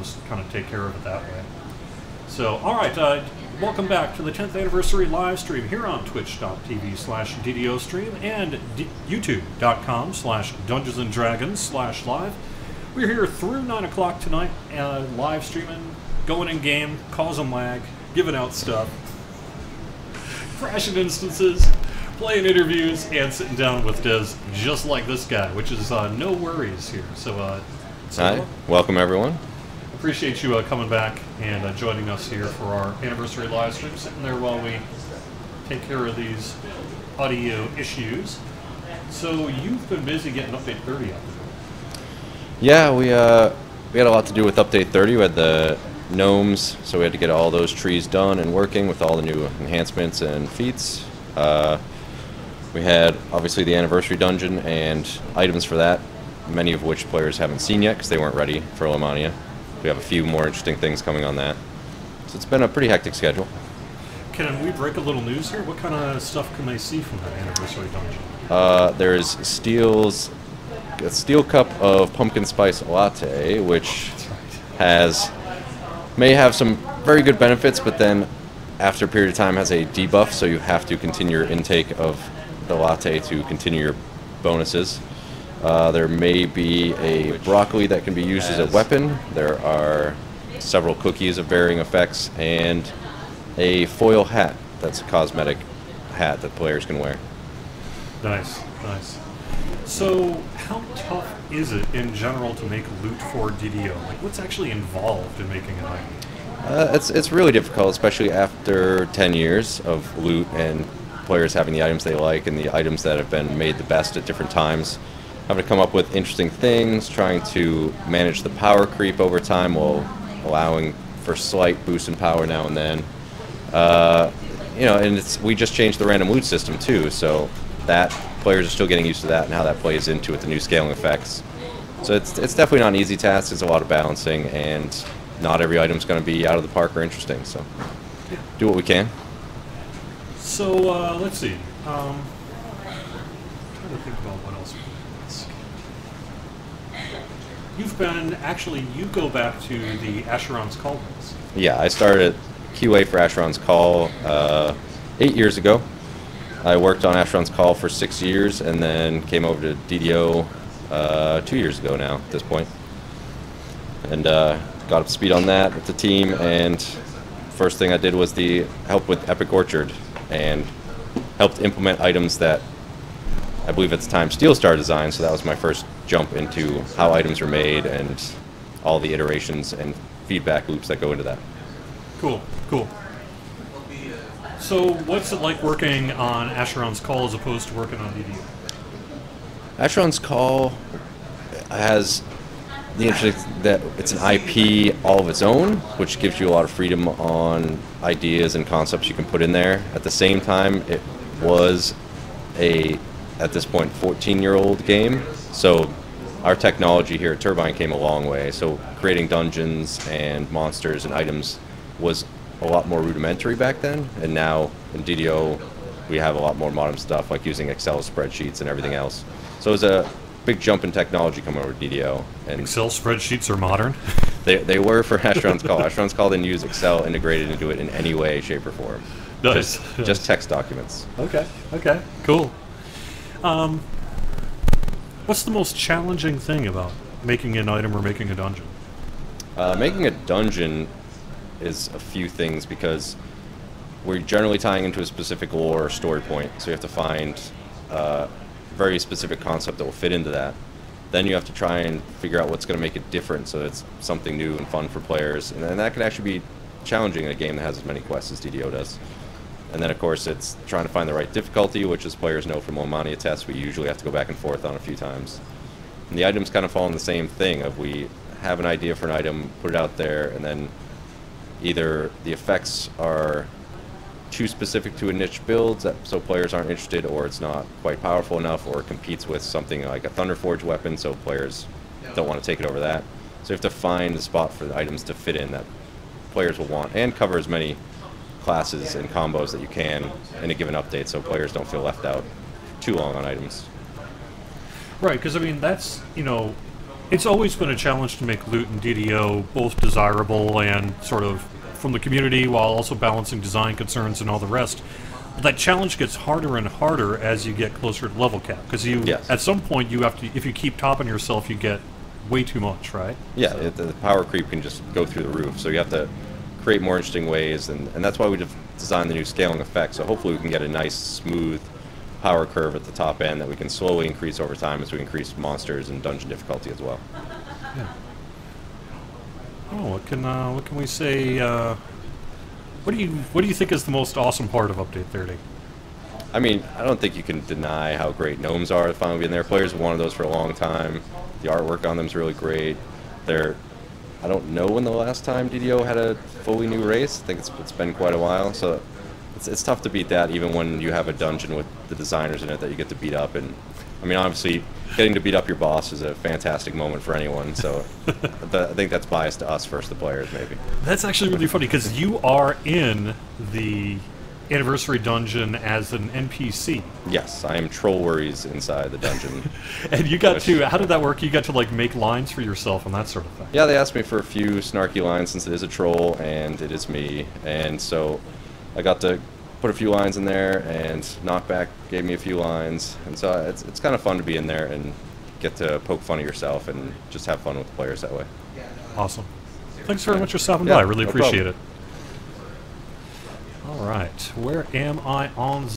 just kind of take care of it that way. So, all right, welcome back to the 10th anniversary live stream here on twitch.tv/DDO stream and youtube.com/Dungeons and Dragons/live. We're here through 9 o'clock tonight, live streaming, going in game, causing lag, giving out stuff, crashing instances, playing interviews, and sitting down with Des just like this guy, which is NoWorries here. So, hi, welcome everyone. Appreciate you coming back and joining us here for our anniversary live stream, sitting there while we take care of these audio issues. So you've been busy getting Update 30 up. Yeah, we had a lot to do with Update 30. We had the gnomes, so we had to get all those trees done and working with all the new enhancements and feats. We had obviously the anniversary dungeon and items for that, many of which players haven't seen yet because they weren't ready for Lomania. We have a few more interesting things coming on that. So it's been a pretty hectic schedule. Can we break a little news here? What kind of stuff can they see from that anniversary dungeon? There's a steel cup of pumpkin spice latte, which may have some very good benefits, but then after a period of time has a debuff, so you have to continue your intake of the latte to continue your bonuses. There may be a broccoli that can be used as a weapon. There are several cookies of varying effects, and a foil hat that's a cosmetic hat that players can wear. Nice, nice. So how tough is it in general to make loot for DDO? Like, what's actually involved in making an item? It's really difficult, especially after 10 years of loot and players having the items they like and the items that have been made the best at different times. Having to come up with interesting things, trying to manage the power creep over time while allowing for slight boost in power now and then. And we just changed the random loot system too, so that players are still getting used to that and how that plays into it, the new scaling effects. So it's definitely not an easy task. It's a lot of balancing, and not every item's going to be out of the park or interesting. So do what we can. So let's see. I'm trying to think about what else we can ask. You go back to the Asheron's Call days. Yeah, I started QA for Asheron's Call 8 years ago. I worked on Asheron's Call for 6 years and then came over to DDO 2 years ago now at this point. And got up to speed on that with the team, and first thing I did was the help with Epic Orchard and helped implement items that I believe at the time Steel Star designed, so that was my first jump into how items are made and all the iterations and feedback loops that go into that. Cool, cool. So what's it like working on Asheron's Call as opposed to working on DDO? Asheron's Call has the interest that it's an IP all of its own, which gives you a lot of freedom on ideas and concepts you can put in there. At the same time, it was at this point, 14-year-old game, so our technology here at Turbine came a long way. So creating dungeons and monsters and items was a lot more rudimentary back then, and now in DDO we have a lot more modern stuff like using Excel spreadsheets and everything else. So it was a big jump in technology coming over to DDO. And Excel spreadsheets are modern? They were for Asheron's Call. Asheron's Call didn't use Excel integrated into it in any way, shape, or form. Nice. Just text documents. Okay, cool. What's the most challenging thing about making an item or making a dungeon? Making a dungeon is a few things, because we're generally tying into a specific lore or story point, so you have to find a very specific concept that will fit into that. Then you have to try and figure out what's going to make it different so it's something new and fun for players, and that can actually be challenging in a game that has as many quests as DDO does. And then of course it's trying to find the right difficulty, which as players know from Lomania tests we usually have to go back and forth on a few times. And the items kind of fall in the same thing of we have an idea for an item, put it out there, and then either the effects are too specific to a niche build so players aren't interested, or it's not quite powerful enough, or it competes with something like a Thunderforge weapon so players don't want to take it over that. So you have to find the spot for the items to fit in that players will want, and cover as many classes and combos that you can in a given update so players don't feel left out too long on items. Right, because I mean that's, It's always been a challenge to make loot and DDO both desirable and sort of from the community while also balancing design concerns and all the rest. That challenge gets harder and harder as you get closer to level cap, because Yes. at some point you have to, if you keep topping yourself, you get way too much, right? Yeah, the power creep can just go through the roof, so you have to create more interesting ways, and that's why we designed the new scaling effect, so hopefully we can get a nice, smooth power curve at the top end that we can slowly increase over time as we increase monsters and dungeon difficulty as well. Yeah. Oh, what can we say? What do you think is the most awesome part of Update 30? I mean, I don't think you can deny how great gnomes are to finally be in there. Players have wanted those for a long time. The artwork on them is really great. I don't know when the last time DDO had a fully new race. I think it's been quite a while. So it's tough to beat that, even when you have a dungeon with the designers in it that you get to beat up. And I mean, obviously, getting to beat up your boss is a fantastic moment for anyone. So I think that's biased to us versus the players, maybe. That's actually really funny because you are in the anniversary dungeon as an NPC. Yes, I am NoWorries inside the dungeon. And you got to, how did that work? You got to like make lines for yourself and that sort of thing. Yeah, they asked me for a few snarky lines since it is a troll and it is me. And so I got to put a few lines in there, and Knockback gave me a few lines. And so it's kind of fun to be in there and get to poke fun at yourself and just have fun with the players that way. Awesome. Thanks very much for stopping by. I really no appreciate problem. it. All right. Where am I on